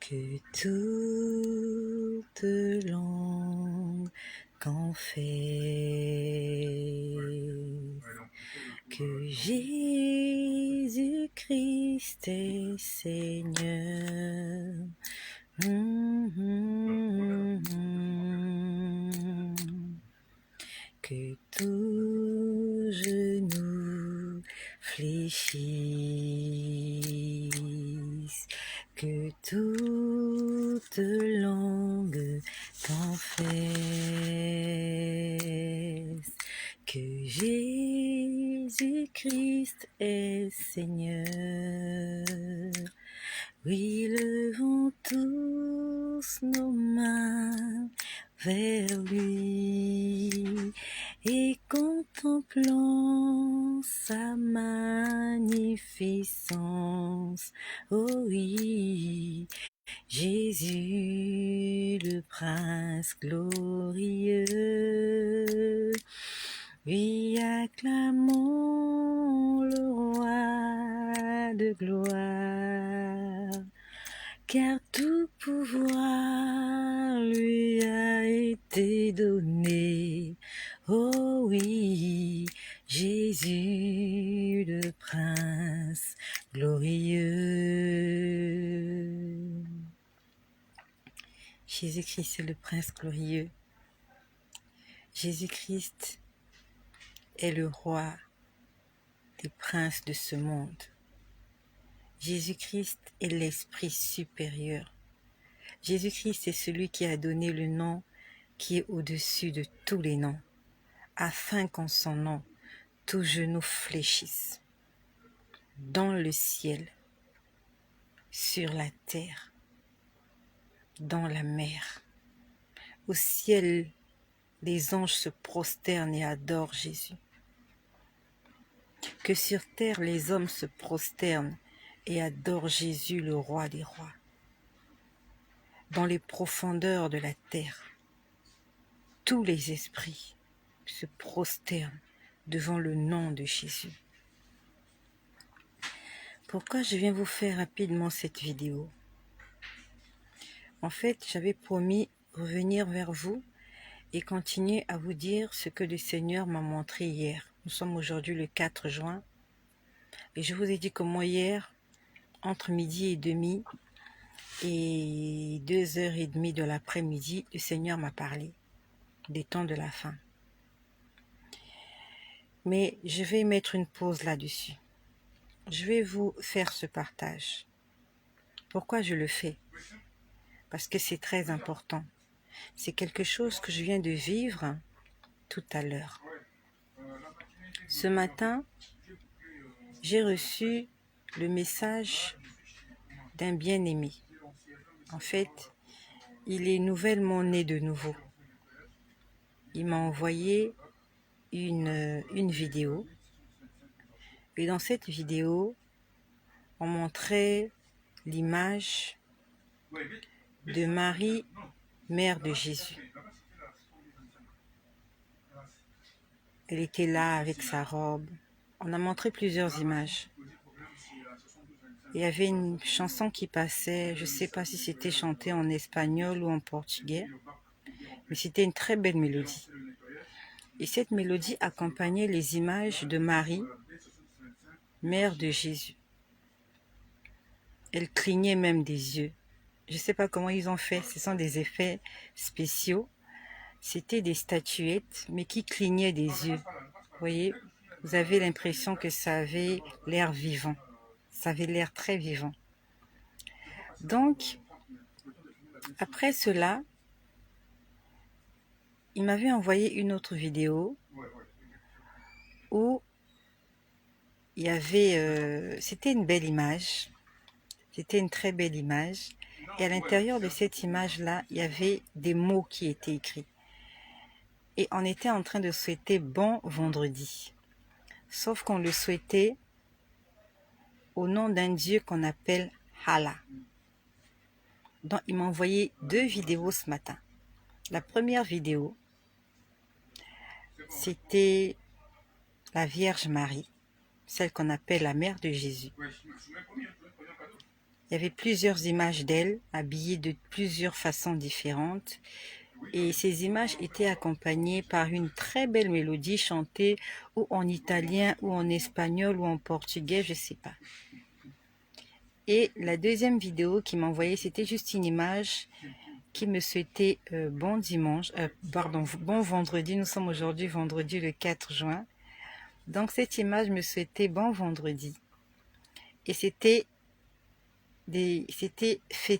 Que toute langue confesse que Jésus-Christ est Seigneur. Que tout genou fléchisse, que toute langue confesse que Jésus-Christ est Seigneur. Oui, levons tous nos mains vers lui et contemplons sa magnificence. Oh oui, Jésus le prince glorieux. Oui, acclamons le roi de gloire, car tout pouvoir lui a été donné. Oh oui, Jésus le prince glorieux. Jésus-Christ est le prince glorieux. Jésus-Christ est le roi des princes de ce monde. Jésus-Christ est l'esprit supérieur. Jésus-Christ est celui qui a donné le nom qui est au-dessus de tous les noms, afin qu'en son nom, tout genou fléchisse, dans le ciel, sur la terre, dans la mer. Au ciel, les anges se prosternent et adorent Jésus. Que sur terre, les hommes se prosternent et adorent Jésus, le roi des rois. Dans les profondeurs de la terre, tous les esprits se prosternent devant le nom de Jésus. Pourquoi je viens vous faire rapidement cette vidéo? En fait, j'avais promis revenir vers vous et continuer à vous dire ce que le Seigneur m'a montré hier. Nous sommes aujourd'hui le 4 juin et je vous ai dit que moi hier, entre midi et demi et 2h30 de l'après-midi, le Seigneur m'a parlé des temps de la fin. Mais je vais mettre une pause là-dessus. Je vais vous faire ce partage. Pourquoi je le fais? Parce que c'est très important. C'est quelque chose que je viens de vivre tout à l'heure. Ce matin, j'ai reçu le message d'un bien-aimé. En fait, il est nouvellement né de nouveau. Il m'a envoyé une vidéo. Et dans cette vidéo, on montrait l'image de Marie, mère de Jésus. Elle était là avec sa robe. On a montré plusieurs images. Il y avait une chanson qui passait, je ne sais pas si c'était chanté en espagnol ou en portugais, mais c'était une très belle mélodie. Et cette mélodie accompagnait les images de Marie, mère de Jésus. Elle clignait même des yeux. Je ne sais pas comment ils ont fait, ce sont des effets spéciaux. C'était des statuettes, mais qui clignaient des yeux. Vous voyez, vous avez l'impression que ça avait l'air vivant. Ça avait l'air très vivant. Donc, après cela, il m'avait envoyé une autre vidéo où il y avait, c'était une belle image, c'était une très belle image, et à l'intérieur de cette image-là, il y avait des mots qui étaient écrits. Et on était en train de souhaiter bon vendredi, sauf qu'on le souhaitait au nom d'un Dieu qu'on appelle Allah. Donc il m'a envoyé 2 vidéos ce matin. La première vidéo, c'était la Vierge Marie, celle qu'on appelle la mère de Jésus. Il y avait plusieurs images d'elle, habillée de plusieurs façons différentes. Et ces images étaient accompagnées par une très belle mélodie chantée ou en italien, ou en espagnol, ou en portugais, je ne sais pas. Et la deuxième vidéo qui m'a envoyé, c'était juste une image qui me souhaitait bon dimanche, bon vendredi. Nous sommes aujourd'hui vendredi le 4 juin. Donc cette image me souhaitait bon vendredi. Et c'était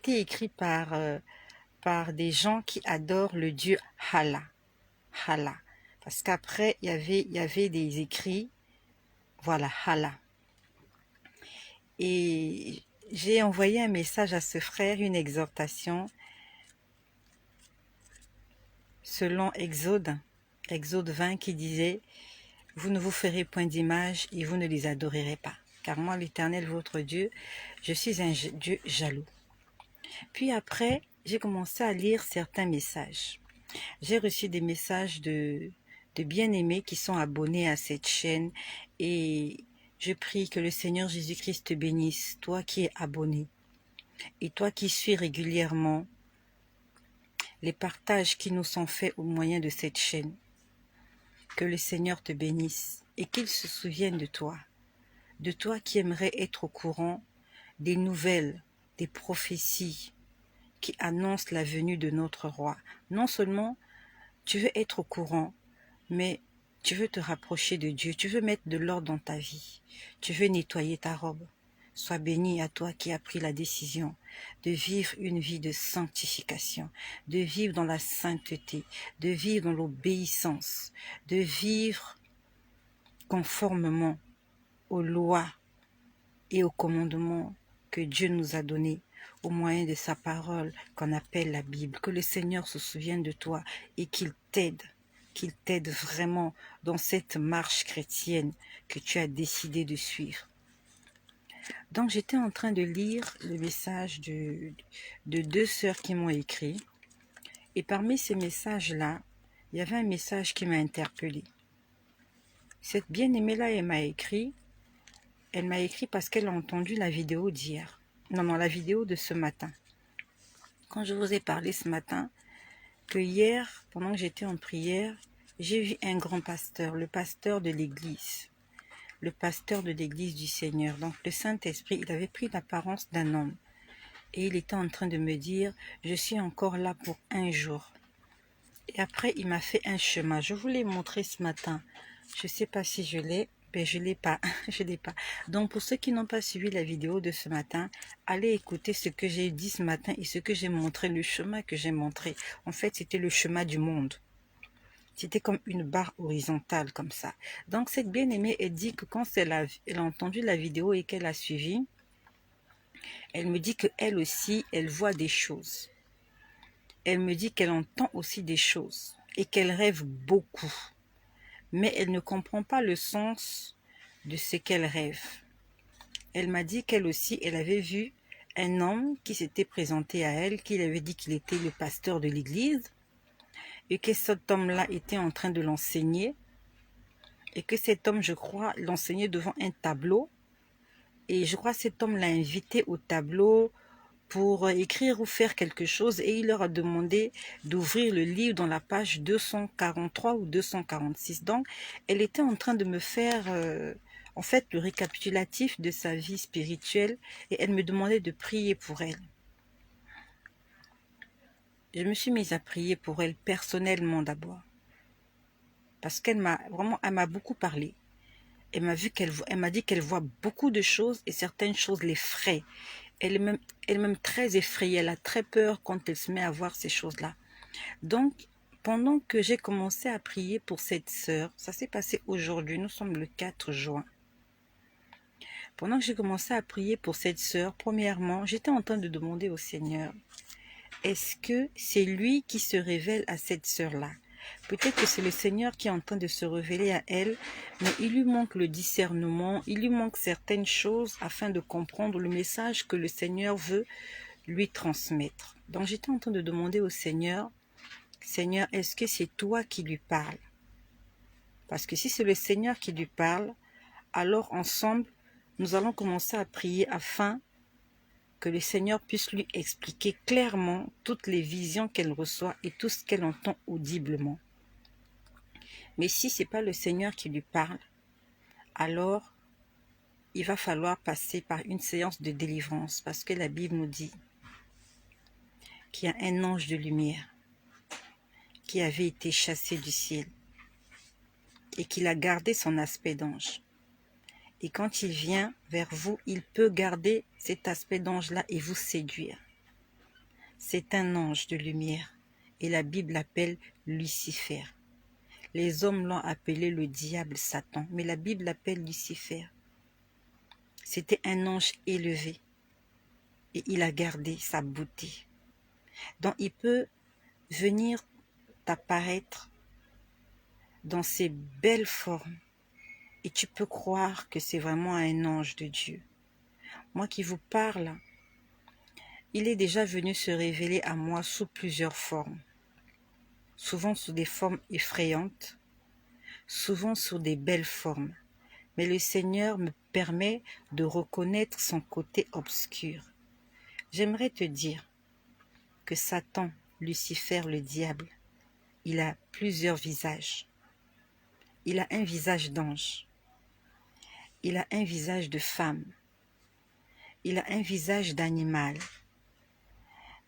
écrit par des gens qui adorent le dieu Allah. Allah. Parce qu'après, il y avait des écrits, voilà, Allah. Et j'ai envoyé un message à ce frère, une exhortation, selon Exode 20, qui disait: vous ne vous ferez point d'image et vous ne les adorerez pas. Car moi, l'Éternel, votre Dieu, je suis un Dieu jaloux. Puis après, j'ai commencé à lire certains messages. J'ai reçu des messages de bien-aimés qui sont abonnés à cette chaîne, et je prie que le Seigneur Jésus-Christ te bénisse, toi qui es abonné et toi qui suis régulièrement les partages qui nous sont faits au moyen de cette chaîne. Que le Seigneur te bénisse et qu'il se souvienne de toi qui aimerais être au courant des nouvelles, des prophéties qui annoncent la venue de notre roi. Non seulement tu veux être au courant, mais tu veux te rapprocher de Dieu, tu veux mettre de l'ordre dans ta vie, tu veux nettoyer ta robe. Sois béni à toi qui as pris la décision de vivre une vie de sanctification, de vivre dans la sainteté, de vivre dans l'obéissance, de vivre conformément aux lois et aux commandements que Dieu nous a donnés au moyen de sa parole qu'on appelle la Bible. Que le Seigneur se souvienne de toi et qu'il t'aide vraiment dans cette marche chrétienne que tu as décidé de suivre. Donc j'étais en train de lire le message de deux sœurs qui m'ont écrit, et parmi ces messages-là, il y avait un message qui m'a interpellée. Cette bien-aimée-là, elle m'a écrit parce qu'elle a entendu la vidéo d'hier. Non, la vidéo de ce matin. Quand je vous ai parlé ce matin, que hier, pendant que j'étais en prière, j'ai vu un grand pasteur, le pasteur de l'église. Le pasteur de l'église du Seigneur. Donc le Saint-Esprit, il avait pris l'apparence d'un homme. Et il était en train de me dire, je suis encore là pour un jour. Et après, il m'a fait un chemin. Je vous l'ai montré ce matin. Je ne sais pas si je l'ai. Mais je ne l'ai pas. Je l'ai pas. Donc pour ceux qui n'ont pas suivi la vidéo de ce matin, allez écouter ce que j'ai dit ce matin et ce que j'ai montré, le chemin que j'ai montré. En fait, c'était le chemin du monde. C'était comme une barre horizontale comme ça. Donc cette bien-aimée, elle dit que quand elle a entendu la vidéo et qu'elle a suivi, elle me dit qu'elle aussi, elle voit des choses. Elle me dit qu'elle entend aussi des choses et qu'elle rêve beaucoup. Mais elle ne comprend pas le sens de ce qu'elle rêve. Elle m'a dit qu'elle aussi, elle avait vu un homme qui s'était présenté à elle, qui avait dit qu'il était le pasteur de l'église, et que cet homme-là était en train de l'enseigner, et que cet homme, je crois, l'enseignait devant un tableau, et je crois que cet homme l'a invité au tableau pour écrire ou faire quelque chose, et il leur a demandé d'ouvrir le livre dans la page 243 ou 246. Donc, elle était en train de me faire, en fait, le récapitulatif de sa vie spirituelle, et elle me demandait de prier pour elle. Je me suis mise à prier pour elle personnellement d'abord, parce qu'elle m'a beaucoup parlé. Elle m'a dit qu'elle voit beaucoup de choses et certaines choses l'effraient. Elle est même très effrayée, elle a très peur quand elle se met à voir ces choses-là. Donc, pendant que j'ai commencé à prier pour cette sœur, ça s'est passé aujourd'hui, nous sommes le 4 juin. Pendant que j'ai commencé à prier pour cette sœur, premièrement, j'étais en train de demander au Seigneur, est-ce que c'est lui qui se révèle à cette sœur-là? Peut-être que c'est le Seigneur qui est en train de se révéler à elle, mais il lui manque le discernement, il lui manque certaines choses afin de comprendre le message que le Seigneur veut lui transmettre. Donc j'étais en train de demander au Seigneur, Seigneur, est-ce que c'est toi qui lui parles? Parce que si c'est le Seigneur qui lui parle, alors ensemble, nous allons commencer à prier afin que le Seigneur puisse lui expliquer clairement toutes les visions qu'elle reçoit et tout ce qu'elle entend audiblement. Mais si ce n'est pas le Seigneur qui lui parle, alors il va falloir passer par une séance de délivrance, parce que la Bible nous dit qu'il y a un ange de lumière qui avait été chassé du ciel et qu'il a gardé son aspect d'ange. Et quand il vient vers vous, il peut garder cet aspect d'ange-là et vous séduire. C'est un ange de lumière et la Bible l'appelle Lucifer. Les hommes l'ont appelé le diable Satan, mais la Bible l'appelle Lucifer. C'était un ange élevé et il a gardé sa beauté. Donc il peut venir t'apparaître dans ses belles formes et tu peux croire que c'est vraiment un ange de Dieu. Moi qui vous parle, il est déjà venu se révéler à moi sous plusieurs formes, souvent sous des formes effrayantes, souvent sous des belles formes. Mais le Seigneur me permet de reconnaître son côté obscur. J'aimerais te dire que Satan, Lucifer, le diable, il a plusieurs visages. Il a un visage d'ange. Il a un visage de femme. Il a un visage d'animal.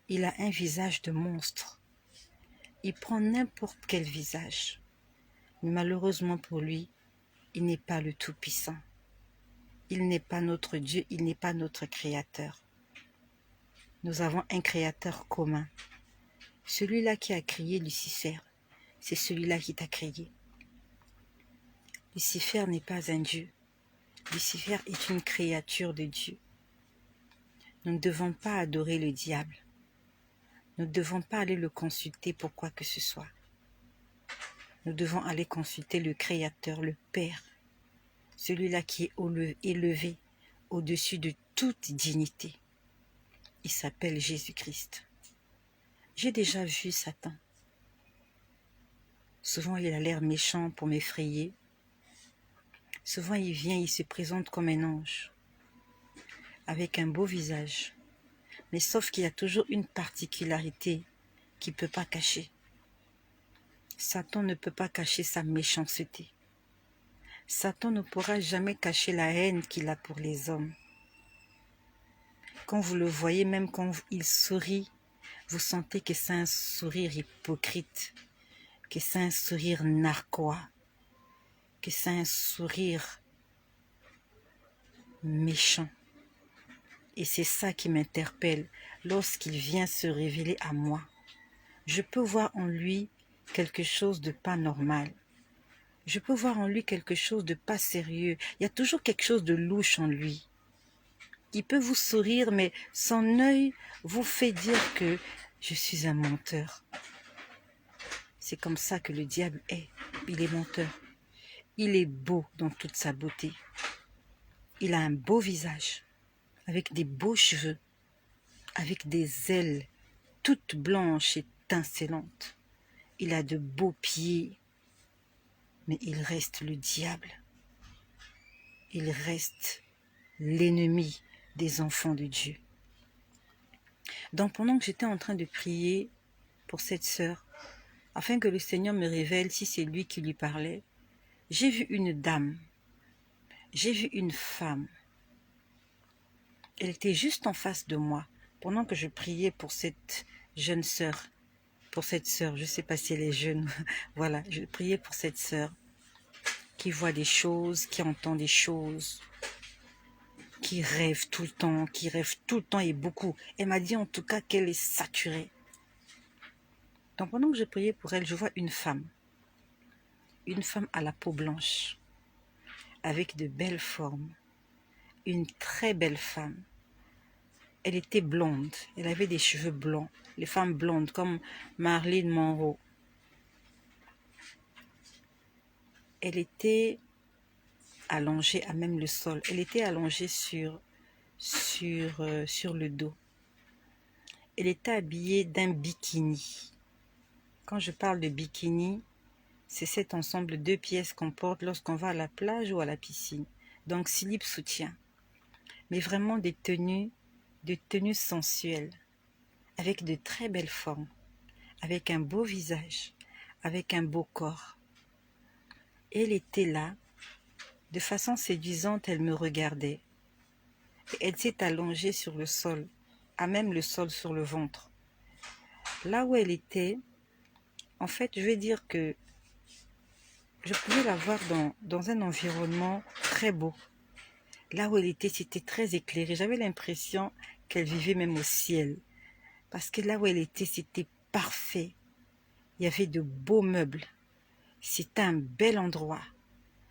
Il a un visage de monstre. Il prend n'importe quel visage. Mais malheureusement pour lui, il n'est pas le Tout-Puissant. Il n'est pas notre Dieu, il n'est pas notre Créateur. Nous avons un Créateur commun. Celui-là qui a créé Lucifer, c'est celui-là qui t'a créé. Lucifer n'est pas un Dieu. Lucifer est une créature de Dieu. Nous ne devons pas adorer le diable. Nous ne devons pas aller le consulter pour quoi que ce soit. Nous devons aller consulter le Créateur, le Père, celui-là qui est élevé au-dessus de toute dignité. Il s'appelle Jésus-Christ. J'ai déjà vu Satan. Souvent, il a l'air méchant pour m'effrayer. Souvent, il vient, il se présente comme un ange, avec un beau visage. Mais sauf qu'il y a toujours une particularité qu'il ne peut pas cacher. Satan ne peut pas cacher sa méchanceté. Satan ne pourra jamais cacher la haine qu'il a pour les hommes. Quand vous le voyez, même quand il sourit, vous sentez que c'est un sourire hypocrite, que c'est un sourire narquois, que c'est un sourire méchant. Et c'est ça qui m'interpelle lorsqu'il vient se révéler à moi. Je peux voir en lui quelque chose de pas normal. Je peux voir en lui quelque chose de pas sérieux. Il y a toujours quelque chose de louche en lui. Il peut vous sourire, mais son œil vous fait dire que je suis un menteur. C'est comme ça que le diable est. Il est menteur. Il est beau dans toute sa beauté. Il a un beau visage, avec des beaux cheveux, avec des ailes toutes blanches et étincelantes. Il a de beaux pieds, mais il reste le diable. Il reste l'ennemi des enfants de Dieu. Donc pendant que j'étais en train de prier pour cette sœur, afin que le Seigneur me révèle si c'est lui qui lui parlait, j'ai vu une dame, j'ai vu une femme. Elle était juste en face de moi, pendant que je priais pour cette jeune sœur, je ne sais pas si elle est jeune, voilà, je priais pour cette sœur qui voit des choses, qui entend des choses, qui rêve tout le temps et beaucoup. Elle m'a dit en tout cas qu'elle est saturée. Donc pendant que je priais pour elle, je vois une femme à la peau blanche, avec de belles formes, une très belle femme. Elle était blonde, elle avait des cheveux blancs, les femmes blondes comme Marilyn Monroe. Elle était allongée à même le sol, elle était allongée sur le dos. Elle était habillée d'un bikini. Quand je parle de bikini, c'est cet ensemble de 2 pièces qu'on porte lorsqu'on va à la plage ou à la piscine. Donc slip soutien. Mais vraiment des tenues de tenue sensuelle, avec de très belles formes, avec un beau visage, avec un beau corps. Elle était là, de façon séduisante, elle me regardait. Et elle s'est allongée sur le sol, à même le sol sur le ventre. Là où elle était, en fait, je vais dire que je pouvais la voir dans un environnement très beau. Là où elle était, c'était très éclairé. J'avais l'impression qu'elle vivait même au ciel. Parce que là où elle était, c'était parfait. Il y avait de beaux meubles. C'était un bel endroit.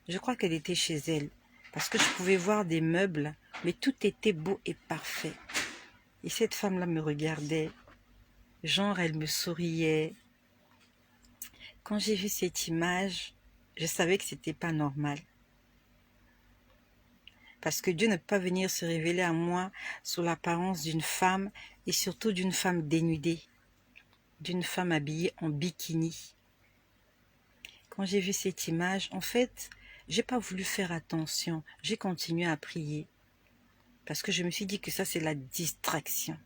Je crois qu'elle était chez elle. Parce que je pouvais voir des meubles, mais tout était beau et parfait. Et cette femme-là me regardait. Genre, elle me souriait. Quand j'ai vu cette image, je savais que c'était pas normal. Parce que Dieu ne peut pas venir se révéler à moi sous l'apparence d'une femme et surtout d'une femme dénudée, d'une femme habillée en bikini. Quand j'ai vu cette image, en fait, j'ai pas voulu faire attention. J'ai continué à prier. Parce que je me suis dit que ça, c'est la distraction.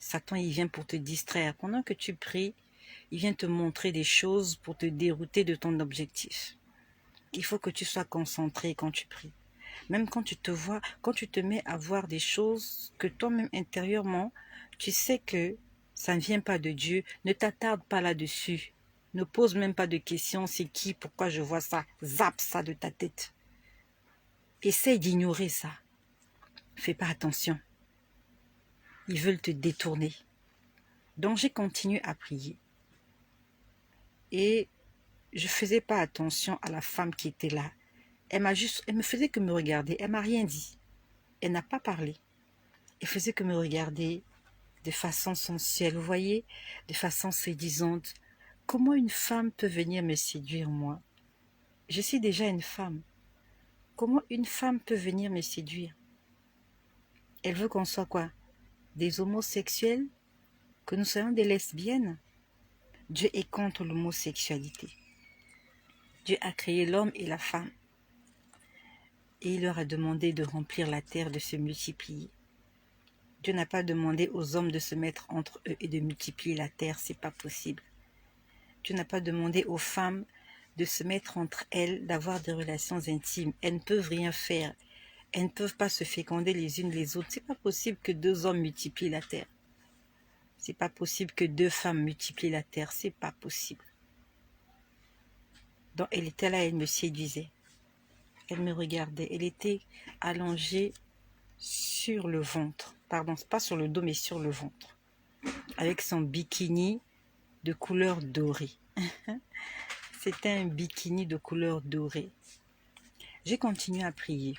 Satan, il vient pour te distraire. Pendant que tu pries, il vient te montrer des choses pour te dérouter de ton objectif. Il faut que tu sois concentré quand tu pries. Même quand tu te vois, quand tu te mets à voir des choses que toi-même intérieurement, tu sais que ça ne vient pas de Dieu, ne t'attarde pas là-dessus. Ne pose même pas de questions, c'est qui, pourquoi je vois ça, zappe ça de ta tête. Essaye d'ignorer ça. Fais pas attention. Ils veulent te détourner. Donc j'ai continué à prier. Et je faisais pas attention à la femme qui était là. Elle me faisait que me regarder, elle m'a rien dit. Elle n'a pas parlé. Elle faisait que me regarder de façon sensuelle, vous voyez, de façon séduisante. Comment une femme peut venir me séduire, moi? Je suis déjà une femme. Comment une femme peut venir me séduire? Elle veut qu'on soit quoi? Des homosexuels? Que nous soyons des lesbiennes? Dieu est contre l'homosexualité. Dieu a créé l'homme et la femme. Et il leur a demandé de remplir la terre, de se multiplier. Dieu n'a pas demandé aux hommes de se mettre entre eux et de multiplier la terre, c'est pas possible. Dieu n'a pas demandé aux femmes de se mettre entre elles, d'avoir des relations intimes. Elles ne peuvent rien faire. Elles ne peuvent pas se féconder les unes les autres. C'est pas possible que deux hommes multiplient la terre. C'est pas possible que deux femmes multiplient la terre. C'est pas possible. Donc elle était là, elle me séduisait. Elle me regardait. Elle était allongée sur le ventre. Pardon, pas sur le dos, mais sur le ventre. Avec son bikini de couleur dorée. C'était un bikini de couleur dorée. J'ai continué à prier.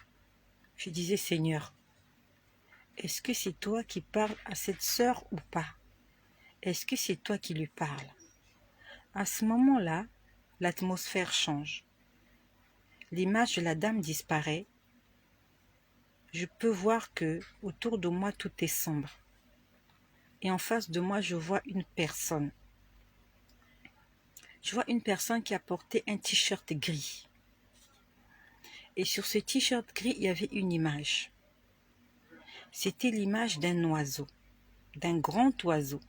Je disais, Seigneur, est-ce que c'est toi qui parles à cette sœur ou pas? Est-ce que c'est toi qui lui parles? À ce moment-là, l'atmosphère change. L'image de la dame disparaît. Je peux voir que autour de moi, tout est sombre. Et en face de moi, je vois une personne. Je vois une personne qui a porté un t-shirt gris. Et sur ce t-shirt gris, il y avait une image. C'était l'image d'un oiseau, d'un grand oiseau.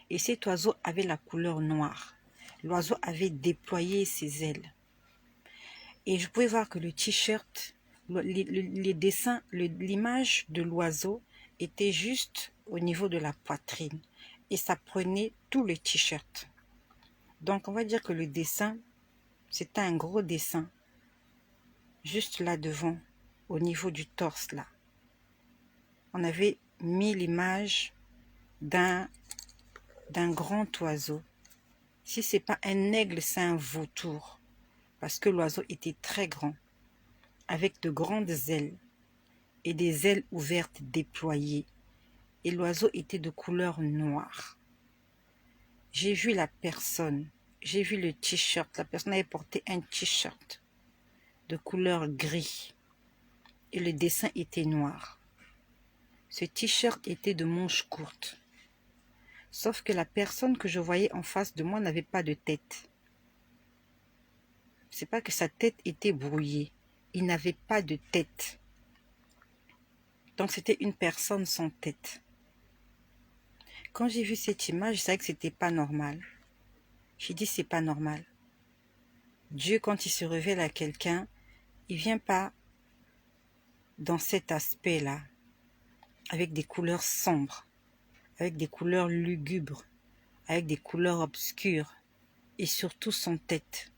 Et cet oiseau avait la couleur noire. L'oiseau avait déployé ses ailes. Et je pouvais voir que le t-shirt, les dessins, l'image de l'oiseau était juste au niveau de la poitrine. Et ça prenait tout le t-shirt. Donc on va dire que le dessin, c'était un gros dessin. Juste là devant, au niveau du torse là. On avait mis l'image d'un grand oiseau. Si ce n'est pas un aigle, c'est un vautour. Parce que l'oiseau était très grand, avec de grandes ailes et des ailes ouvertes déployées. Et l'oiseau était de couleur noire. J'ai vu la personne, j'ai vu le t-shirt. La personne avait porté un t-shirt de couleur gris. Et le dessin était noir. Ce t-shirt était de manches courtes. Sauf que la personne que je voyais en face de moi n'avait pas de tête. C'est pas que sa tête était brouillée. Il n'avait pas de tête. Donc c'était une personne sans tête. Quand j'ai vu cette image, je savais que c'était pas normal. J'ai dit c'est pas normal. Dieu, quand il se révèle à quelqu'un, il vient pas dans cet aspect-là, avec des couleurs sombres, avec des couleurs lugubres, avec des couleurs obscures, et surtout sans tête.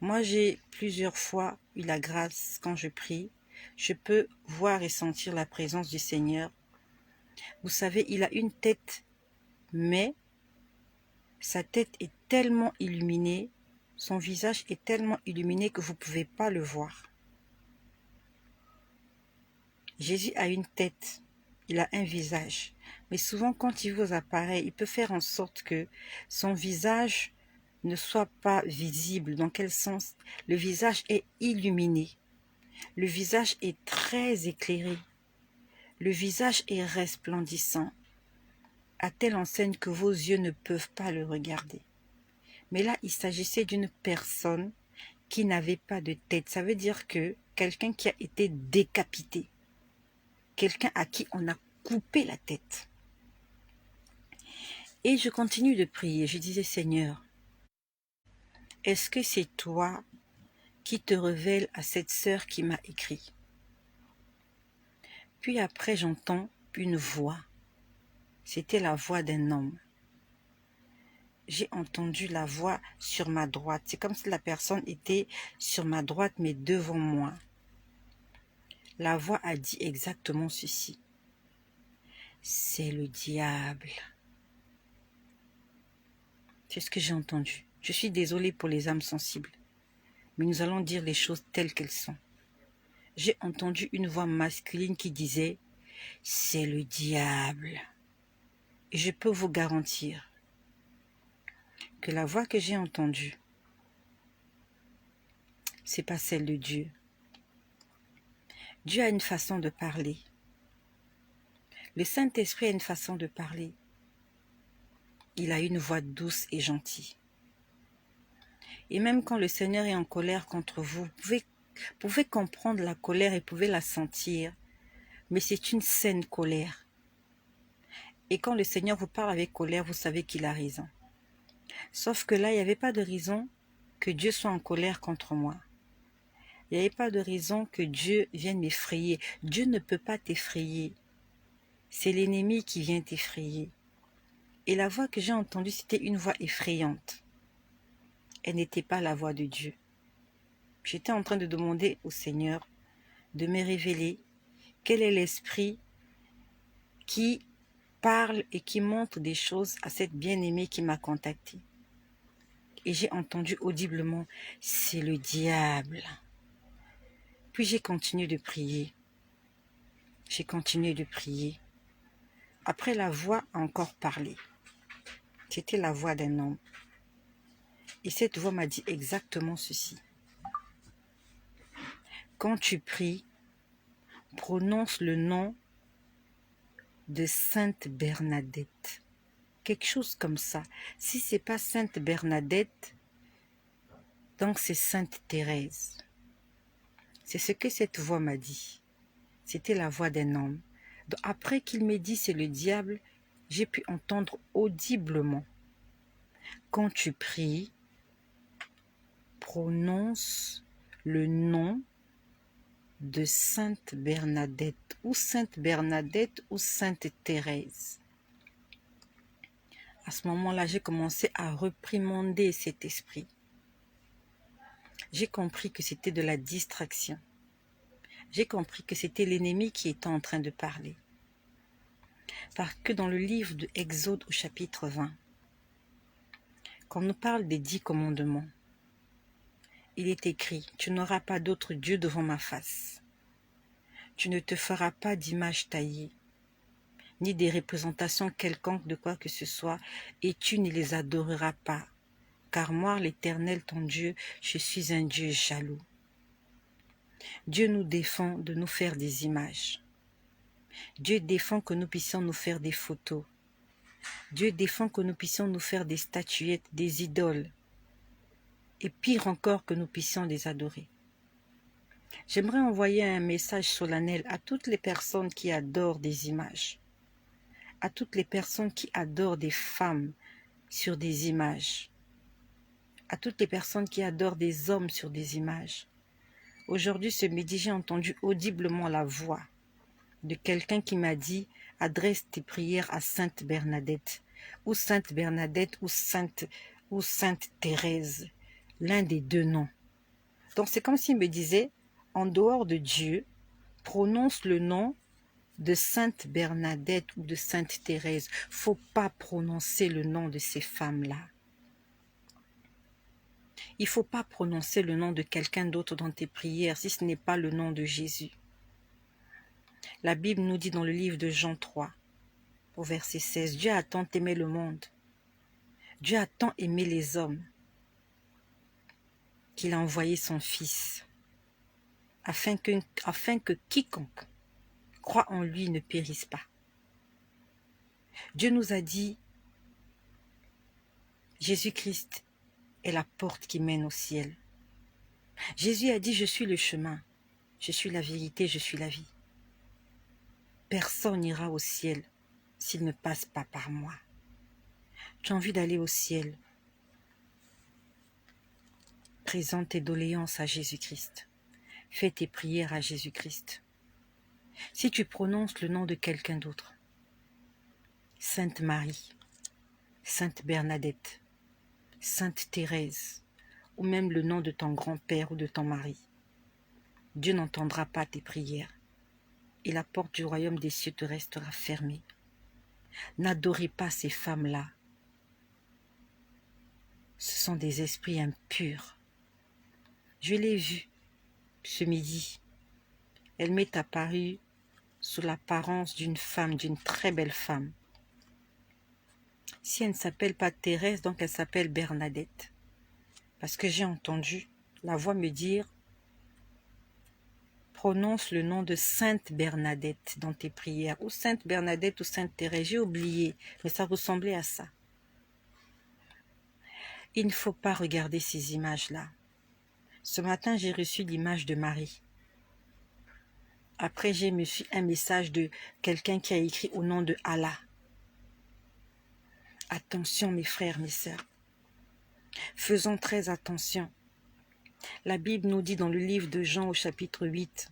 Moi, j'ai plusieurs fois eu la grâce, quand je prie, je peux voir et sentir la présence du Seigneur. Vous savez, il a une tête, mais sa tête est tellement illuminée, son visage est tellement illuminé que vous ne pouvez pas le voir. Jésus a une tête, il a un visage, mais souvent quand il vous apparaît, il peut faire en sorte que son visage ne soit pas visible. Dans quel sens? Le visage est illuminé, le visage est très éclairé, le visage est resplendissant, à telle enseigne que vos yeux ne peuvent pas le regarder. Mais là, il s'agissait d'une personne qui n'avait pas de tête. Ça veut dire que quelqu'un qui a été décapité, quelqu'un à qui on a coupé la tête. Et je continue de prier. Je disais, Seigneur, est-ce que c'est toi qui te révèles à cette sœur qui m'a écrit? Puis après, j'entends une voix. C'était la voix d'un homme. J'ai entendu la voix sur ma droite. C'est comme si la personne était sur ma droite, mais devant moi. La voix a dit exactement ceci. C'est le diable. C'est ce que j'ai entendu. Je suis désolée pour les âmes sensibles, mais nous allons dire les choses telles qu'elles sont. J'ai entendu une voix masculine qui disait « C'est le diable ». Et je peux vous garantir que la voix que j'ai entendue, c'est pas celle de Dieu. Dieu a une façon de parler. Le Saint-Esprit a une façon de parler. Il a une voix douce et gentille. Et même quand le Seigneur est en colère contre vous, vous pouvez comprendre la colère et pouvez la sentir. Mais c'est une saine colère. Et quand le Seigneur vous parle avec colère, vous savez qu'il a raison. Sauf que là, il n'y avait pas de raison que Dieu soit en colère contre moi. Il n'y avait pas de raison que Dieu vienne m'effrayer. Dieu ne peut pas t'effrayer. C'est l'ennemi qui vient t'effrayer. Et la voix que j'ai entendue, c'était une voix effrayante. Elle n'était pas la voix de Dieu. J'étais en train de demander au Seigneur de me révéler quel est l'esprit qui parle et qui montre des choses à cette bien-aimée qui m'a contactée. Et j'ai entendu audiblement, c'est le diable. Puis j'ai continué de prier. J'ai continué de prier. Après, la voix a encore parlé. C'était la voix d'un homme. Et cette voix m'a dit exactement ceci. Quand tu pries, prononce le nom de Sainte Bernadette. Quelque chose comme ça. Si ce n'est pas Sainte Bernadette, donc c'est Sainte Thérèse. C'est ce que cette voix m'a dit. C'était la voix d'un homme. Donc après qu'il m'ait dit c'est le diable, j'ai pu entendre audiblement. Quand tu pries, prononce le nom de Sainte Bernadette ou Sainte Thérèse. À ce moment-là, j'ai commencé à réprimander cet esprit. J'ai compris que c'était de la distraction. J'ai compris que c'était l'ennemi qui était en train de parler. Parce que dans le livre de Exode au chapitre 20, quand on nous parle des 10 commandements, il est écrit « Tu n'auras pas d'autre Dieu devant ma face. Tu ne te feras pas d'image taillée, ni des représentations quelconques de quoi que ce soit, et tu ne les adoreras pas. Car moi, l'Éternel, ton Dieu, je suis un Dieu jaloux. » Dieu nous défend de nous faire des images. Dieu défend que nous puissions nous faire des photos. Dieu défend que nous puissions nous faire des statuettes, des idoles. Et pire encore, que nous puissions les adorer. J'aimerais envoyer un message solennel à toutes les personnes qui adorent des images, à toutes les personnes qui adorent des femmes sur des images, à toutes les personnes qui adorent des hommes sur des images. Aujourd'hui, ce midi, j'ai entendu audiblement la voix de quelqu'un qui m'a dit « Adresse tes prières à Sainte Bernadette » ou Sainte Bernadette ou Sainte Thérèse, l'un des deux noms. Donc c'est comme s'il me disait « En dehors de Dieu, prononce le nom de Sainte Bernadette ou de Sainte Thérèse. Faut pas prononcer le nom de ces femmes-là. Il ne faut pas prononcer le nom de quelqu'un d'autre dans tes prières si ce n'est pas le nom de Jésus. La Bible nous dit dans le livre de Jean 3, au verset 16, Dieu a tant aimé le monde, Dieu a tant aimé les hommes, qu'il a envoyé son Fils, afin que quiconque croit en lui ne périsse pas. Dieu nous a dit, Jésus-Christ est la porte qui mène au ciel. Jésus a dit, je suis le chemin, je suis la vérité, je suis la vie. Personne n'ira au ciel s'il ne passe pas par moi. Tu as envie d'aller au ciel. Présente tes doléances à Jésus-Christ. Fais tes prières à Jésus-Christ. Si tu prononces le nom de quelqu'un d'autre, Sainte Marie, Sainte Bernadette, Sainte Thérèse, ou même le nom de ton grand-père ou de ton mari, Dieu n'entendra pas tes prières et la porte du royaume des cieux te restera fermée. N'adorez pas ces femmes-là. Ce sont des esprits impurs. Je l'ai vue ce midi. Elle m'est apparue sous l'apparence d'une femme, d'une très belle femme. Si elle ne s'appelle pas Thérèse, donc elle s'appelle Bernadette. Parce que j'ai entendu la voix me dire « Prononce le nom de Sainte Bernadette dans tes prières. » Ou Sainte Bernadette ou Sainte Thérèse, j'ai oublié, mais ça ressemblait à ça. Il ne faut pas regarder ces images-là. Ce matin, j'ai reçu l'image de Marie. Après, j'ai reçu un message de quelqu'un qui a écrit au nom de Allah. Attention mes frères, mes sœurs. Faisons très attention. La Bible nous dit dans le livre de Jean au chapitre 8,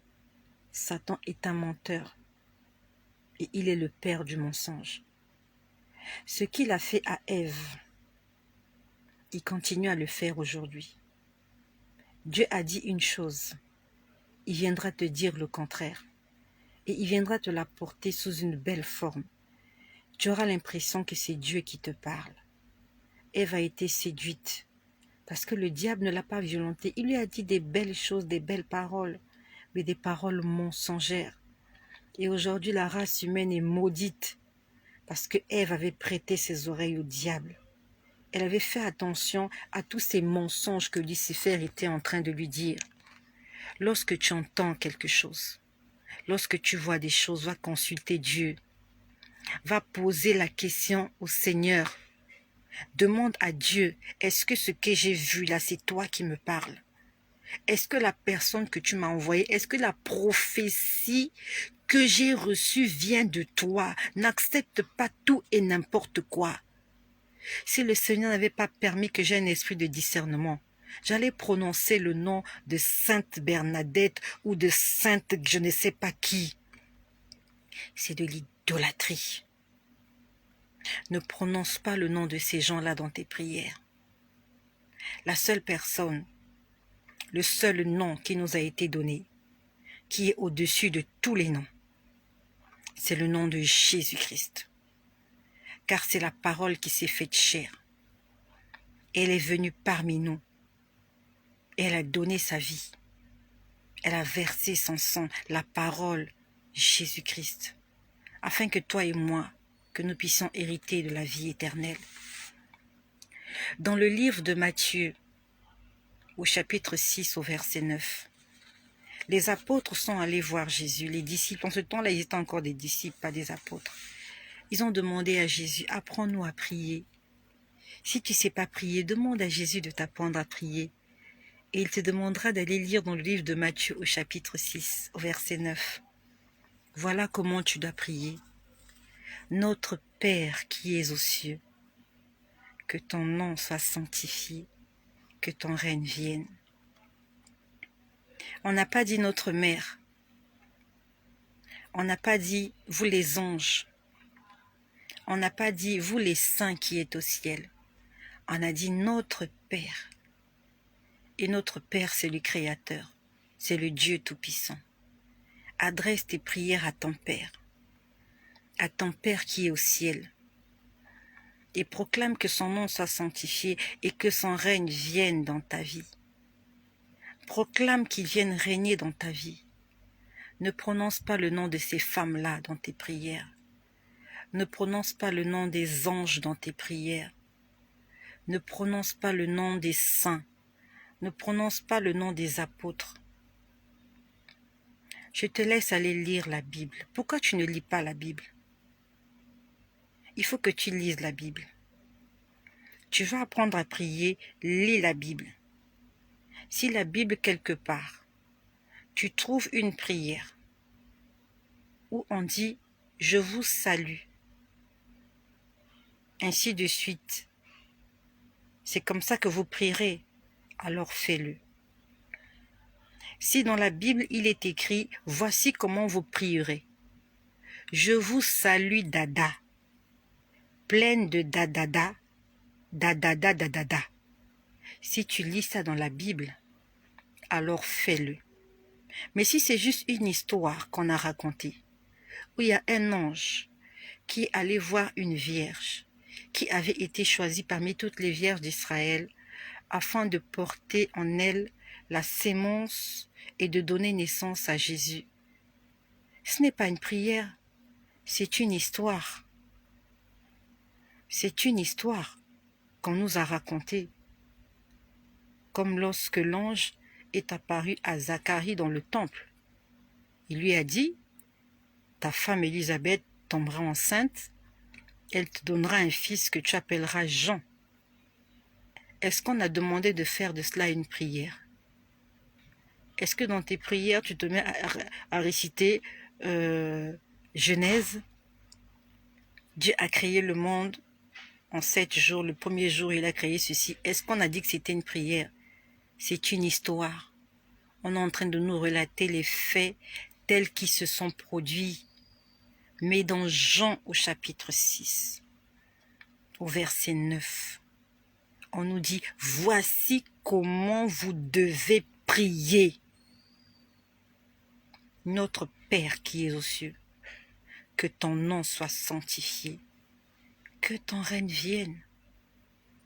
Satan est un menteur et il est le père du mensonge. Ce qu'il a fait à Ève, il continue à le faire aujourd'hui. Dieu a dit une chose, il viendra te dire le contraire et il viendra te l'apporter sous une belle forme. Tu auras l'impression que c'est Dieu qui te parle. Ève a été séduite parce que le diable ne l'a pas violentée. Il lui a dit des belles choses, des belles paroles, mais des paroles mensongères. Et aujourd'hui, la race humaine est maudite parce que Ève avait prêté ses oreilles au diable. Elle avait fait attention à tous ces mensonges que Lucifer était en train de lui dire. Lorsque tu entends quelque chose, lorsque tu vois des choses, va consulter Dieu. Va poser la question au Seigneur. Demande à Dieu, est-ce que ce que j'ai vu là, c'est toi qui me parles? Est-ce que la personne que tu m'as envoyée, est-ce que la prophétie que j'ai reçue vient de toi? N'accepte pas tout et n'importe quoi. Si le Seigneur n'avait pas permis que j'aie un esprit de discernement, j'allais prononcer le nom de Sainte Bernadette ou de Sainte je ne sais pas qui. C'est de l'idolâtrie. Ne prononce pas le nom de ces gens-là dans tes prières. La seule personne, le seul nom qui nous a été donné, qui est au-dessus de tous les noms, c'est le nom de Jésus-Christ. Car c'est la parole qui s'est faite chair. Elle est venue parmi nous. Et elle a donné sa vie. Elle a versé son sang, la parole Jésus-Christ, afin que toi et moi, que nous puissions hériter de la vie éternelle. Dans le livre de Matthieu, au chapitre 6, au verset 9, les apôtres sont allés voir Jésus, les disciples. En ce temps-là, ils étaient encore des disciples, pas des apôtres. Ils ont demandé à Jésus, apprends-nous à prier. Si tu ne sais pas prier, demande à Jésus de t'apprendre à prier. Et il te demandera d'aller lire dans le livre de Matthieu au chapitre 6, au verset 9. Voilà comment tu dois prier. Notre Père qui es aux cieux, que ton nom soit sanctifié, que ton règne vienne. On n'a pas dit notre mère. On n'a pas dit vous les anges. On n'a pas dit vous les saints qui êtes au ciel. On a dit notre Père. Et notre Père, c'est le Créateur. C'est le Dieu Tout-Puissant. Adresse tes prières à ton Père qui est au ciel. Et proclame que son nom soit sanctifié et que son règne vienne dans ta vie. Proclame qu'il vienne régner dans ta vie. Ne prononce pas le nom de ces femmes-là dans tes prières. Ne prononce pas le nom des anges dans tes prières. Ne prononce pas le nom des saints. Ne prononce pas le nom des apôtres. Je te laisse aller lire la Bible. Pourquoi tu ne lis pas la Bible? Il faut que tu lises la Bible. Tu vas apprendre à prier, lis la Bible. Si la Bible quelque part, tu trouves une prière où on dit « Je vous salue », ainsi de suite. C'est comme ça que vous prierez, alors fais-le. Si dans la Bible il est écrit « Voici comment vous prierez ». Je vous salue dada, pleine de dadada, dadada, dadada. Si tu lis ça dans la Bible, alors fais-le. Mais si c'est juste une histoire qu'on a racontée, où il y a un ange qui allait voir une vierge, qui avait été choisie parmi toutes les vierges d'Israël, afin de porter en elle la sémence et de donner naissance à Jésus. Ce n'est pas une prière, c'est une histoire. C'est une histoire qu'on nous a racontée. Comme lorsque l'ange est apparu à Zacharie dans le temple. Il lui a dit, ta femme Élisabeth tombera enceinte, elle te donnera un fils que tu appelleras Jean. Est-ce qu'on a demandé de faire de cela une prière? Est-ce que dans tes prières, tu te mets à réciter Genèse? Dieu a créé le monde en 7 jours. Le premier jour, il a créé ceci. Est-ce qu'on a dit que c'était une prière? C'est une histoire. On est en train de nous relater les faits tels qu'ils se sont produits. Mais dans Jean au chapitre 6, au verset 9, on nous dit, voici comment vous devez prier. Notre Père qui est aux cieux, que ton nom soit sanctifié, que ton règne vienne,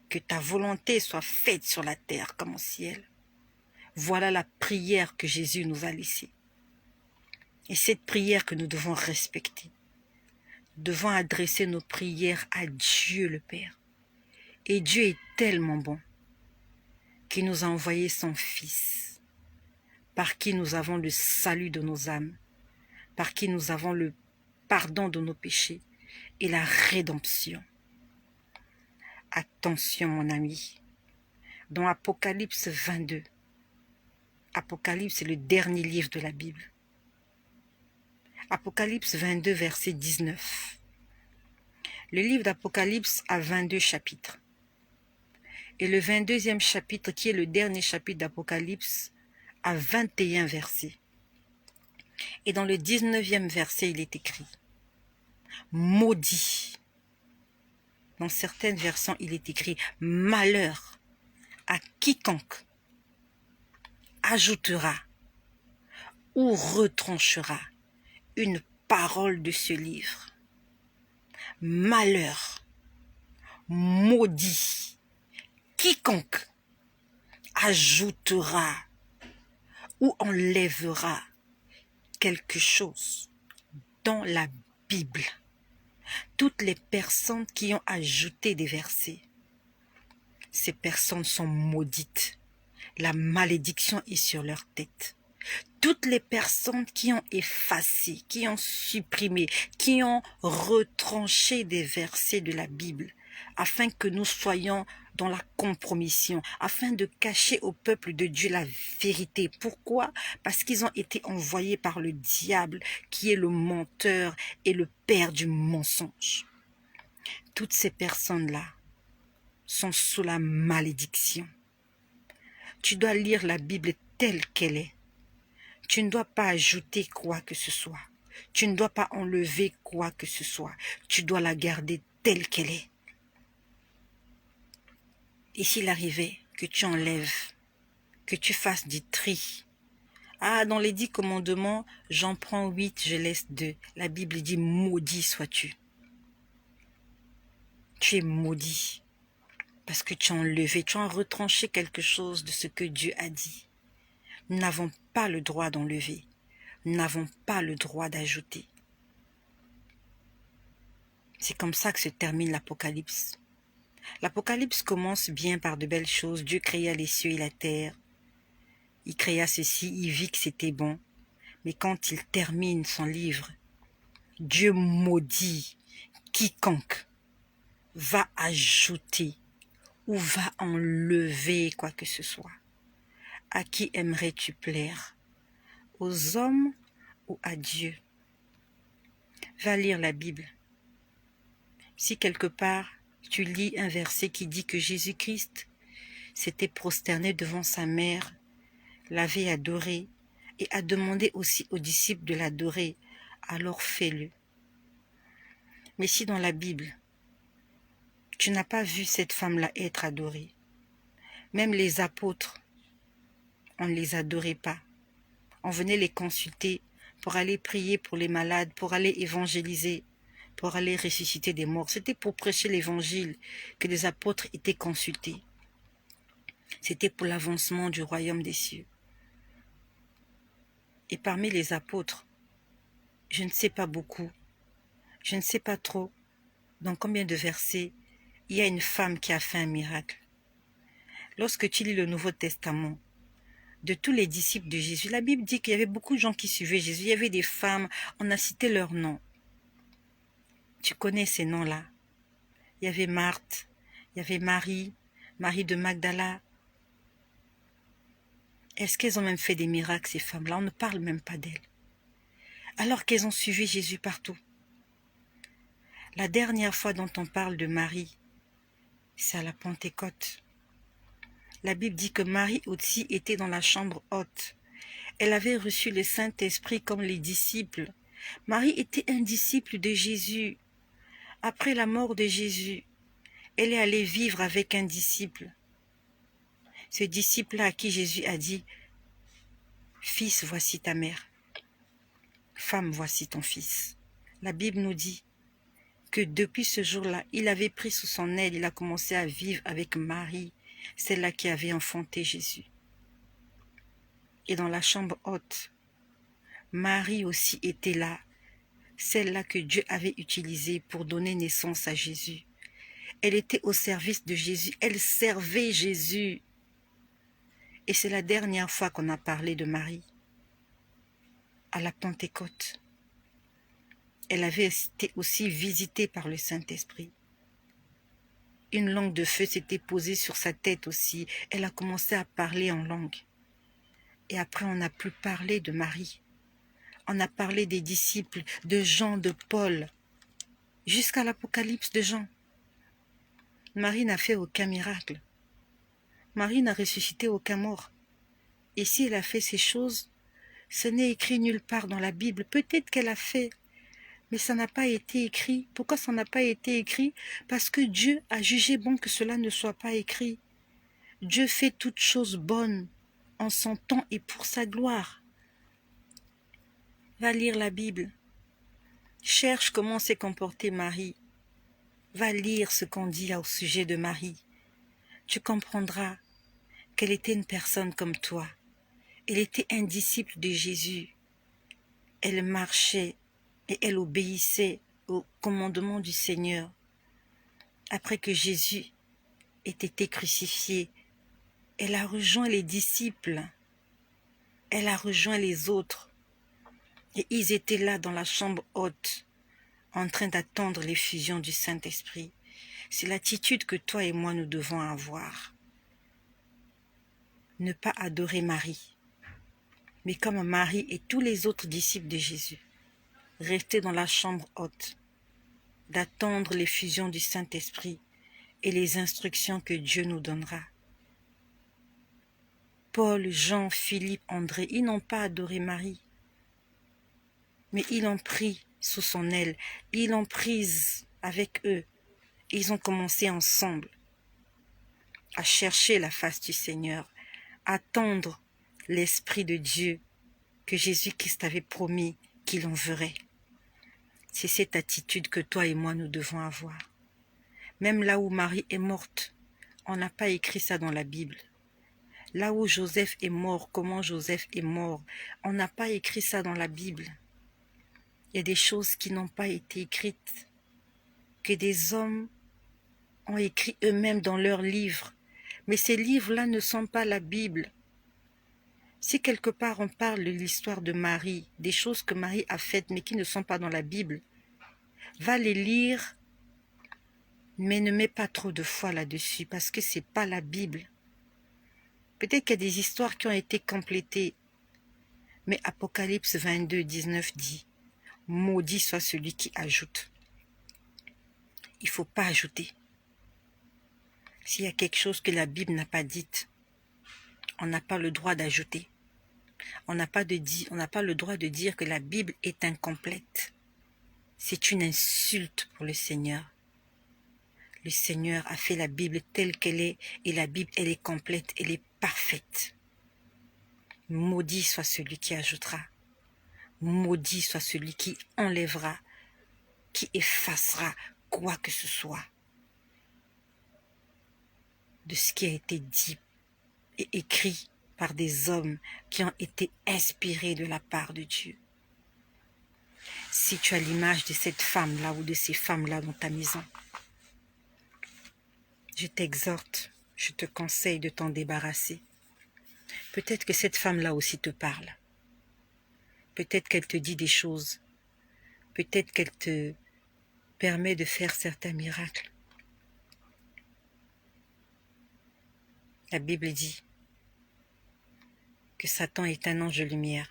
que ta volonté soit faite sur la terre comme au ciel. Voilà la prière que Jésus nous a laissée. Et cette prière que nous devons respecter. Nous devons adresser nos prières à Dieu le Père. Et Dieu est tellement bon qu'il nous a envoyé son Fils, par qui nous avons le salut de nos âmes, par qui nous avons le pardon de nos péchés et la rédemption. Attention mon ami, dans Apocalypse 22, Apocalypse c'est le dernier livre de la Bible. Apocalypse 22 verset 19. Le livre d'Apocalypse a 22 chapitres. Et le 22e chapitre, qui est le dernier chapitre d'Apocalypse, a 21 versets. Et dans le 19e verset, il est écrit « Maudit ». Dans certaines versions, il est écrit « Malheur à quiconque ajoutera ou retranchera une parole de ce livre. Malheur, maudit, quiconque ajoutera ou enlèvera quelque chose dans la Bible. Toutes les personnes qui ont ajouté des versets, ces personnes sont maudites. La malédiction est sur leur tête. toutes les personnes qui ont effacé, qui ont supprimé, qui ont retranché des versets de la Bible, afin que nous soyons dans la compromission, afin de cacher au peuple de Dieu la vérité. Pourquoi? Parce qu'ils ont été envoyés par le diable, qui est le menteur et le père du mensonge. Toutes ces personnes-là sont sous la malédiction. Tu dois lire la Bible telle qu'elle est. Tu ne dois pas ajouter quoi que ce soit. Tu ne dois pas enlever quoi que ce soit. Tu dois la garder telle qu'elle est. Et s'il arrivait que tu enlèves, que tu fasses du tri. Ah, dans les 10 commandements, j'en prends 8, je laisse 2. La Bible dit, maudit sois-tu. Tu es maudit. Parce que tu as enlevé, tu as retranché quelque chose de ce que Dieu a dit. Nous n'avons pas le droit d'enlever. Nous n'avons pas le droit d'ajouter. C'est comme ça que se termine l'Apocalypse. L'Apocalypse commence bien par de belles choses. Dieu créa les cieux et la terre. Il créa ceci, il vit que c'était bon. Mais quand il termine son livre, Dieu maudit quiconque va ajouter ou va enlever quoi que ce soit. À qui aimerais-tu plaire? Aux hommes ou à Dieu? Va lire la Bible. Si quelque part tu lis un verset qui dit que Jésus-Christ s'était prosterné devant sa mère, l'avait adoré et a demandé aussi aux disciples de l'adorer, alors fais-le. Mais si dans la Bible, tu n'as pas vu cette femme-là être adorée, même les apôtres, on ne les adorait pas. On venait les consulter pour aller prier pour les malades, pour aller évangéliser, pour aller ressusciter des morts. C'était pour prêcher l'évangile que les apôtres étaient consultés. C'était pour l'avancement du royaume des cieux. Et parmi les apôtres, je ne sais pas beaucoup, je ne sais pas trop dans combien de versets il y a une femme qui a fait un miracle. Lorsque tu lis le Nouveau Testament, de tous les disciples de Jésus, la Bible dit qu'il y avait beaucoup de gens qui suivaient Jésus. Il y avait des femmes, on a cité leurs noms. Tu connais ces noms-là. Il y avait Marthe, il y avait Marie, Marie de Magdala. Est-ce qu'elles ont même fait des miracles, ces femmes-là? On ne parle même pas d'elles. Alors qu'elles ont suivi Jésus partout. La dernière fois dont on parle de Marie, c'est à la Pentecôte. La Bible dit que Marie aussi était dans la chambre haute. Elle avait reçu le Saint-Esprit comme les disciples. Marie était un disciple de Jésus. Après la mort de Jésus, elle est allée vivre avec un disciple. Ce disciple-là à qui Jésus a dit, « Fils, voici ta mère. Femme, voici ton fils. » La Bible nous dit que depuis ce jour-là, il avait pris sous son aile, il a commencé à vivre avec Marie, celle-là qui avait enfanté Jésus. Et dans la chambre haute, Marie aussi était là, celle-là que Dieu avait utilisée pour donner naissance à Jésus. Elle était au service de Jésus, elle servait Jésus. Et c'est la dernière fois qu'on a parlé de Marie, à la Pentecôte. Elle avait été aussi visitée par le Saint-Esprit. Une langue de feu s'était posée sur sa tête aussi. Elle a commencé à parler en langue. Et après, on n'a plus parlé de Marie. On a parlé des disciples, de Jean, de Paul, jusqu'à l'Apocalypse de Jean. Marie n'a fait aucun miracle. Marie n'a ressuscité aucun mort. Et si elle a fait ces choses, ce n'est écrit nulle part dans la Bible. Peut-être qu'elle a fait, mais ça n'a pas été écrit. Pourquoi ça n'a pas été écrit? Parce que Dieu a jugé bon que cela ne soit pas écrit. Dieu fait toutes choses bonnes en son temps et pour sa gloire. Va lire la Bible. Cherche comment s'est comportée Marie. Va lire ce qu'on dit au sujet de Marie. Tu comprendras qu'elle était une personne comme toi. Elle était un disciple de Jésus. Elle marchait et elle obéissait au commandement du Seigneur. Après que Jésus ait été crucifié, elle a rejoint les disciples. Elle a rejoint les autres. Et ils étaient là dans la chambre haute, en train d'attendre l'effusion du Saint-Esprit. C'est l'attitude que toi et moi nous devons avoir. Ne pas adorer Marie, mais comme Marie et tous les autres disciples de Jésus, rester dans la chambre haute, d'attendre l'effusion du Saint-Esprit et les instructions que Dieu nous donnera. Paul, Jean, Philippe, André, ils n'ont pas adoré Marie, mais ils l'ont pris sous son aile, ils l'ont prise avec eux. Ils ont commencé ensemble à chercher la face du Seigneur, à attendre l'Esprit de Dieu que Jésus-Christ avait promis qu'il enverrait. C'est cette attitude que toi et moi nous devons avoir. Même là où Marie est morte, on n'a pas écrit ça dans la Bible. Là où Joseph est mort, comment Joseph est mort, on n'a pas écrit ça dans la Bible. Il y a des choses qui n'ont pas été écrites, que des hommes ont écrit eux-mêmes dans leurs livres. Mais ces livres-là ne sont pas la Bible. Si quelque part on parle de l'histoire de Marie, des choses que Marie a faites mais qui ne sont pas dans la Bible, va les lire, mais ne mets pas trop de foi là-dessus parce que c'est pas la Bible. Peut-être qu'il y a des histoires qui ont été complétées, mais Apocalypse 22, 19 dit « Maudit soit celui qui ajoute ». Il ne faut pas ajouter. S'il y a quelque chose que la Bible n'a pas dite, on n'a pas le droit d'ajouter. On n'a pas le droit de dire que la Bible est incomplète. C'est une insulte pour le Seigneur. Le Seigneur a fait la Bible telle qu'elle est et la Bible, elle est complète, elle est parfaite. Maudit soit celui qui ajoutera. Maudit soit celui qui enlèvera, qui effacera quoi que ce soit de ce qui a été dit et écrit par des hommes qui ont été inspirés de la part de Dieu. Si tu as l'image de cette femme-là ou de ces femmes-là dans ta maison, je t'exhorte, je te conseille de t'en débarrasser. Peut-être que cette femme-là aussi te parle. Peut-être qu'elle te dit des choses. Peut-être qu'elle te permet de faire certains miracles. La Bible dit que Satan est un ange de lumière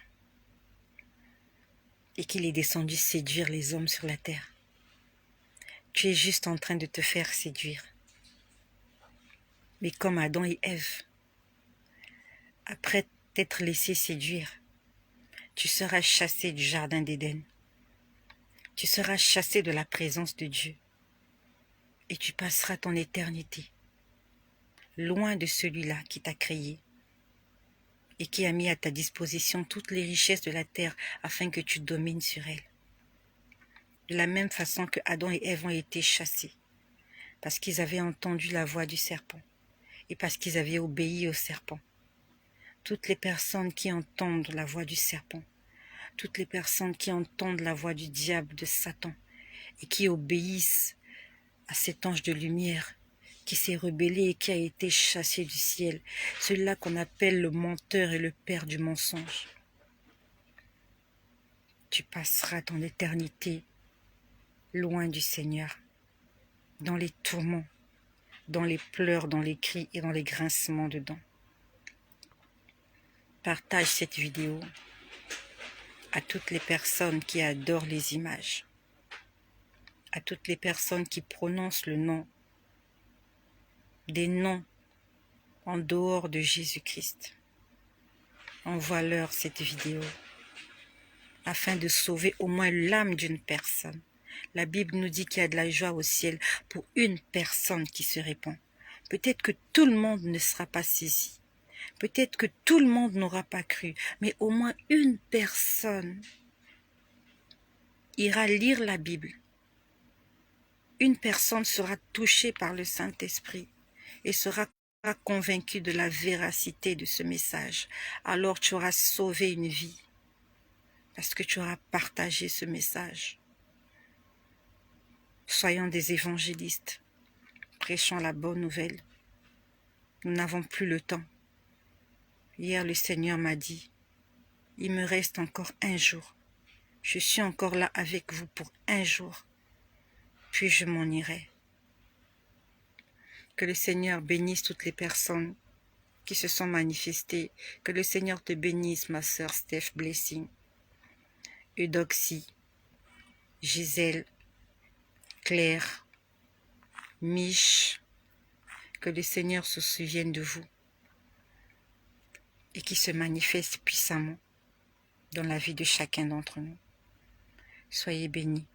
et qu'il est descendu séduire les hommes sur la terre. Tu es juste en train de te faire séduire. Mais comme Adam et Ève, après t'être laissé séduire, tu seras chassé du jardin d'Éden. Tu seras chassé de la présence de Dieu et tu passeras ton éternité loin de celui-là qui t'a créé et qui a mis à ta disposition toutes les richesses de la terre afin que tu domines sur elle. De la même façon que Adam et Ève ont été chassés parce qu'ils avaient entendu la voix du serpent et parce qu'ils avaient obéi au serpent. Toutes les personnes qui entendent la voix du serpent, toutes les personnes qui entendent la voix du diable, de Satan, et qui obéissent à cet ange de lumière qui s'est rebellé et qui a été chassé du ciel, celui-là qu'on appelle le menteur et le père du mensonge. Tu passeras ton éternité loin du Seigneur, dans les tourments, dans les pleurs, dans les cris et dans les grincements de dents. Partage cette vidéo à toutes les personnes qui adorent les images, à toutes les personnes qui prononcent le nom, des noms en dehors de Jésus-Christ. Envoie-leur cette vidéo afin de sauver au moins l'âme d'une personne. La Bible nous dit qu'il y a de la joie au ciel pour une personne qui se répand. Peut-être que tout le monde ne sera pas saisi. Peut-être que tout le monde n'aura pas cru. Mais au moins une personne ira lire la Bible. Une personne sera touchée par le Saint-Esprit et sera convaincue de la véracité de ce message. Alors tu auras sauvé une vie parce que tu auras partagé ce message. Soyons des évangélistes, prêchons la bonne nouvelle. Nous n'avons plus le temps. Hier, le Seigneur m'a dit Il me reste encore un jour. Je suis encore là avec vous pour un jour. Puis je m'en irai. Que le Seigneur bénisse toutes les personnes qui se sont manifestées. Que le Seigneur te bénisse, ma sœur Steph Blessing, Eudoxie, Gisèle, Claire, Mich. Que le Seigneur se souvienne de vous et qu'il se manifeste puissamment dans la vie de chacun d'entre nous. Soyez bénis.